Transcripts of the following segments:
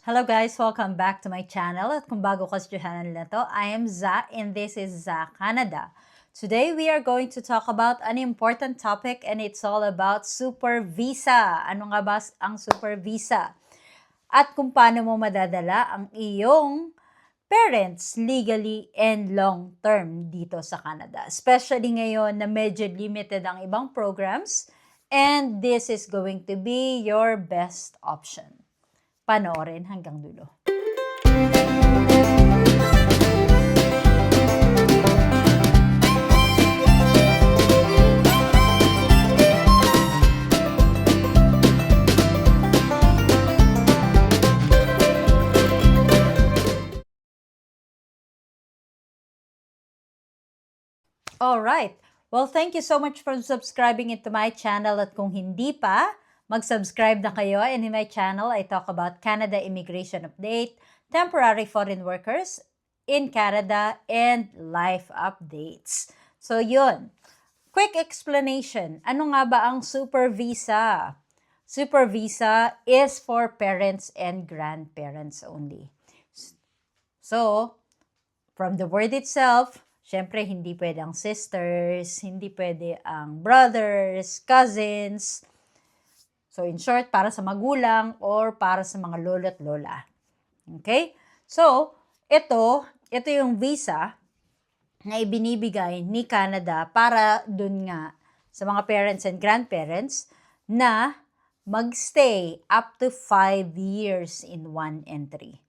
Hello guys, welcome back to my channel. At kung bago ka sa channel na to, I am Za and this is Za Canada. Today we are going to talk about an important topic and it's all about Super Visa. Ano nga ba ang Super Visa? At kung paano mo madadala ang iyong parents legally and long term dito sa Canada. Especially ngayon na medyo limited ang ibang programs and this is going to be your best option. Panoorin hanggang dulo. Alright. Well, thank you so much for subscribing into my channel. At kung hindi pa, mag-subscribe na kayo. And in my channel, I talk about Canada immigration update, temporary foreign workers in Canada, and life updates. So, yun. Quick explanation. Ano nga ba ang Super Visa? Super Visa is for parents and grandparents only. So, from the word itself, syempre, hindi pwede ang sisters, hindi pwede ang brothers, cousins. So, in short, para sa magulang or para sa mga lolo at lola. Okay? So, ito yung visa na ibinibigay ni Canada para dun nga sa mga parents and grandparents na magstay up to 5 years in one entry.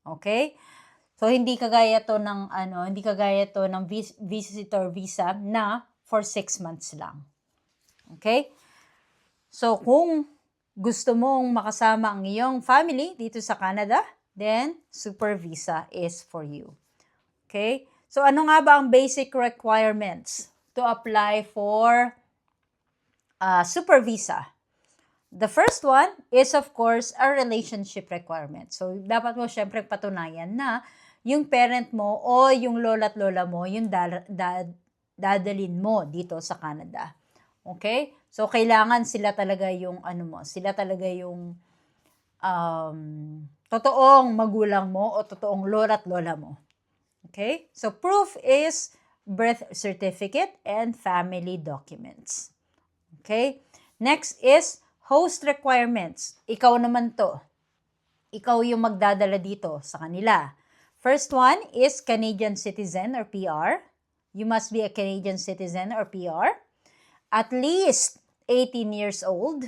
Okay? So, hindi kagaya to ng visitor visa na for 6 months lang. Okay? So, kung gusto mong makasama ang iyong family dito sa Canada, then Super Visa is for you. Okay? So, ano nga ba ang basic requirements to apply for Super Visa? The first one is, of course, a relationship requirement. So, dapat mo syempre patunayan na yung parent mo o yung lola at lola mo, yung dadalin mo dito sa Canada. Okay? So, kailangan sila talaga yung sila talaga yung totoong magulang mo o totoong lola at lola mo. Okay? So, proof is birth certificate and family documents. Okay? Next is host requirements. Ikaw naman to. Ikaw yung magdadala dito sa kanila. First one is Canadian citizen or PR. You must be a Canadian citizen or PR. At least 18 years old.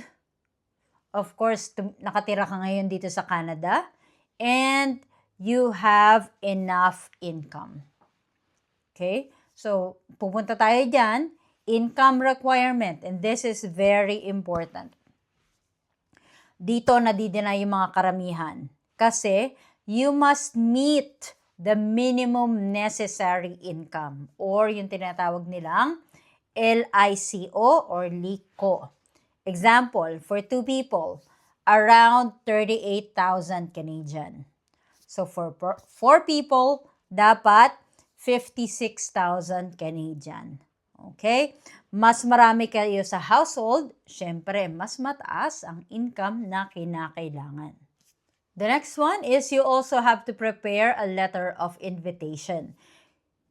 Of course, nakatira ka ngayon dito sa Canada. And you have enough income. Okay? So, pupunta tayo dyan. Income requirement. And this is very important. Dito nadideny yung mga karamihan. Kasi, you must meet the minimum necessary income or yung tinatawag nilang LICO or LICO. Example, for 2 people, around 38,000 Canadian. So for 4 people, dapat 56,000 Canadian. Okay? Mas marami kayo sa household, syempre mas mataas ang income na kinakailangan. The next one is you also have to prepare a letter of invitation.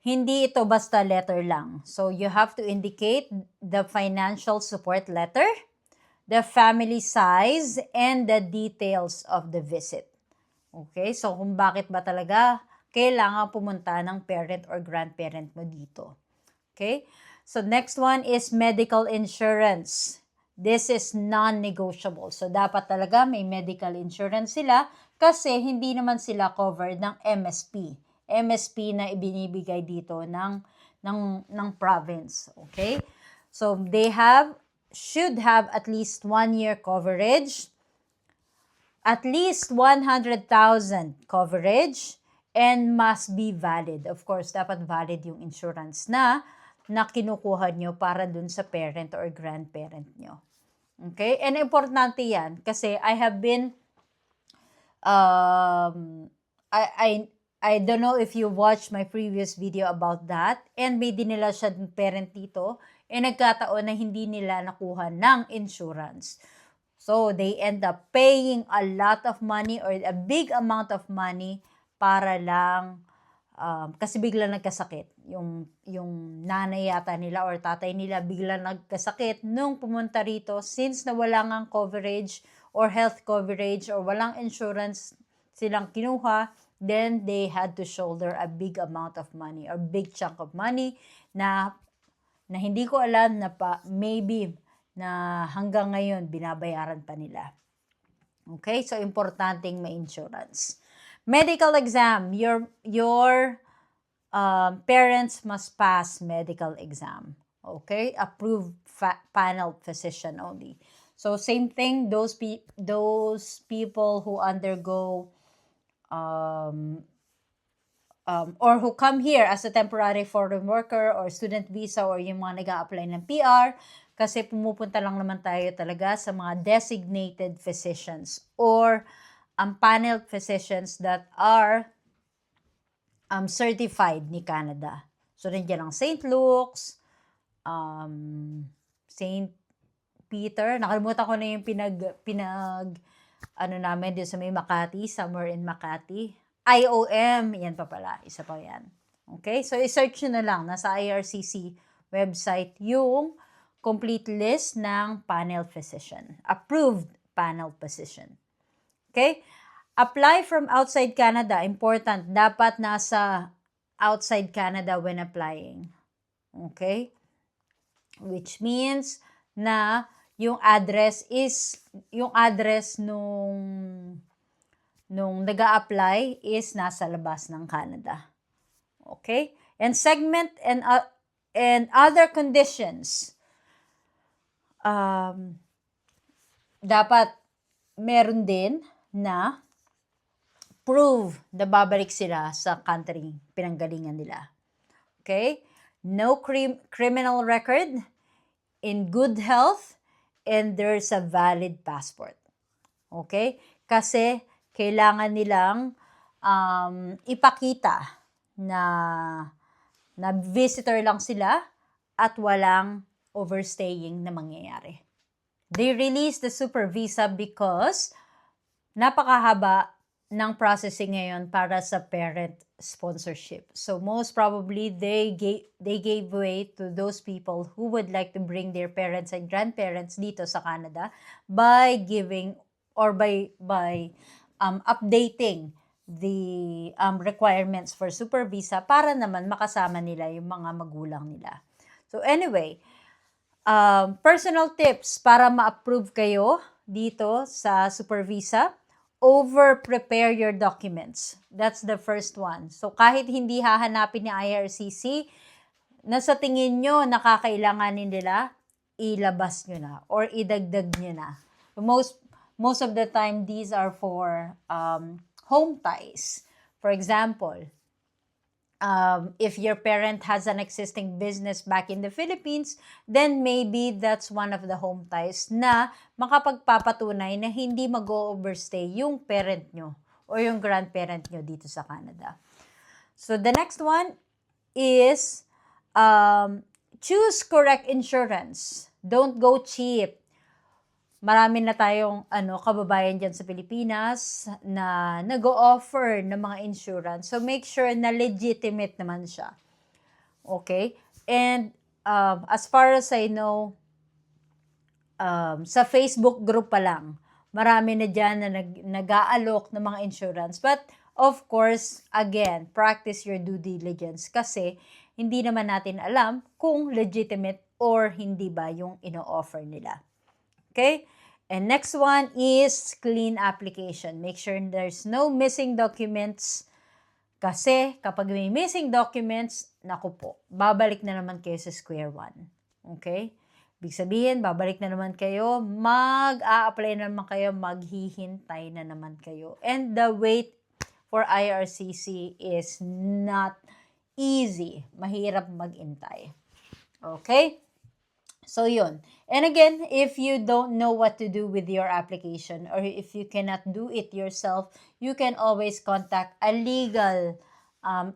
Hindi ito basta letter lang. So you have to indicate the financial support letter, the family size, and the details of the visit. Okay? So kung bakit ba talaga kailangan pumunta ng parent or grandparent mo dito. Okay? So next one is medical insurance. This is non-negotiable. So, dapat talaga may medical insurance sila kasi hindi naman sila covered ng MSP. MSP na ibinibigay dito ng province. Okay? So, they should have at least 1 year coverage, at least 100,000 coverage, and must be valid. Of course, dapat valid yung insurance na kinukuha nyo para dun sa parent or grandparent nyo. Okay? And importante yan kasi I have been, I don't know if you watched my previous video about that and may dinila siya ng parent dito nagkataon na hindi nila nakuha ng insurance. So, they end up paying a lot of money or a big amount of money para lang kasi bigla nagkasakit. Yung nanay yata nila or tatay nila bigla nagkasakit nung pumunta rito since na wala ngang coverage or health coverage or walang insurance silang kinuha, then they had to shoulder a big amount of money or big chunk of money na hindi ko alam na maybe na hanggang ngayon binabayaran pa nila. Okay? So, importanteng may insurance. Medical exam. Your parents must pass medical exam. Okay? Approved panel physician only. So, same thing, those people who undergo or who come here as a temporary foreign worker or student visa or yung mga nag-a-apply ng PR, kasi pumupunta lang naman tayo talaga sa mga designated physicians or panel physicians that are certified ni Canada. So, nandiyan ang St. Luke's, St. Peter, nakalimutan ko na yung namin din sa may Makati, somewhere in Makati. IOM, yan pa pala, isa pa yan. Okay, so i-search nyo na lang, nasa IRCC website yung complete list ng panel physician, approved panel physician. Okay, apply from outside Canada, important, dapat nasa outside Canada when applying. Okay, which means na yung address nung nag-a-apply is nasa labas ng Canada. Okay? And segment and other conditions. Dapat meron din na prove na babalik sila sa country pinanggalingan nila. Okay? No criminal record, in good health, and there's a valid passport. Okay? Kasi kailangan nilang ipakita na visitor lang sila at walang overstaying na mangyayari. They released the super visa because napakahaba ng processing ngayon para sa parent sponsorship. So most probably they gave way to those people who would like to bring their parents and grandparents dito sa Canada by giving or by updating the requirements for super visa para naman makasama nila yung mga magulang nila. So anyway, personal tips para ma-approve kayo dito sa super visa. Over-prepare your documents. That's the first one. So kahit hindi hahanapin ni IRCC, nasa tingin nyo nakakailanganin nila, ilabas nyo na or idagdag nyo na. Most of the time, these are for home ties. For example, if your parent has an existing business back in the Philippines, then maybe that's one of the home ties na makapagpapatunay na hindi mag-overstay yung parent nyo or yung grandparent nyo dito sa Canada. So the next one is choose correct insurance. Don't go cheap. Marami na tayong kababayan dyan sa Pilipinas na nag-o-offer ng mga insurance. So, make sure na legitimate naman siya. Okay? And as far as I know, sa Facebook group pa lang, marami na dyan na nag-aalok ng mga insurance. But, of course, again, practice your due diligence kasi hindi naman natin alam kung legitimate or hindi ba yung ino-offer nila. Okay? And next one is clean application. Make sure there's no missing documents. Kasi kapag may missing documents, naku po, babalik na naman kayo sa square one. Okay? Ibig sabihin, babalik na naman kayo, mag-a-apply na naman kayo, maghihintay na naman kayo. And the wait for IRCC is not easy. Mahirap mag-intay. Okay? So, yun. And again, if you don't know what to do with your application or if you cannot do it yourself, you can always contact a legal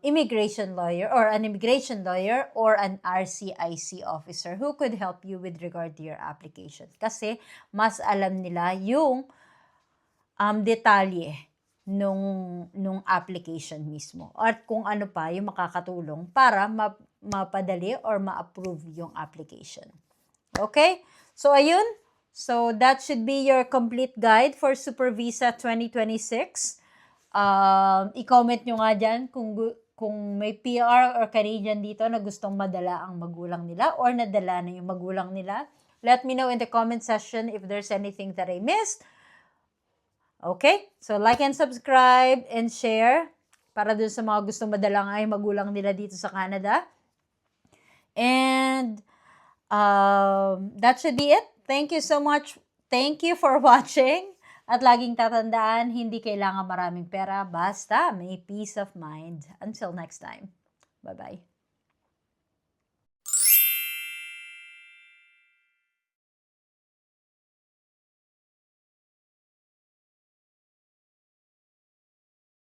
immigration lawyer or an immigration lawyer or an RCIC officer who could help you with regard to your application. Kasi mas alam nila yung detalye nung application mismo at kung ano pa yung makakatulong para mapadali or ma-approve yung application. Okay? So, ayun. So, that should be your complete guide for Super Visa 2026. I-comment nyo nga dyan kung may PR or Canadian dito na gustong madala ang magulang nila or nadala na yung magulang nila. Let me know in the comment section if there's anything that I missed. Okay? So, like and subscribe and share para dun sa mga gustong madala ay magulang nila dito sa Canada. And that should be it. Thank you so much. Thank you for watching. At laging tatandaan, hindi kailangan maraming pera, basta may peace of mind. Until next time. Bye-bye.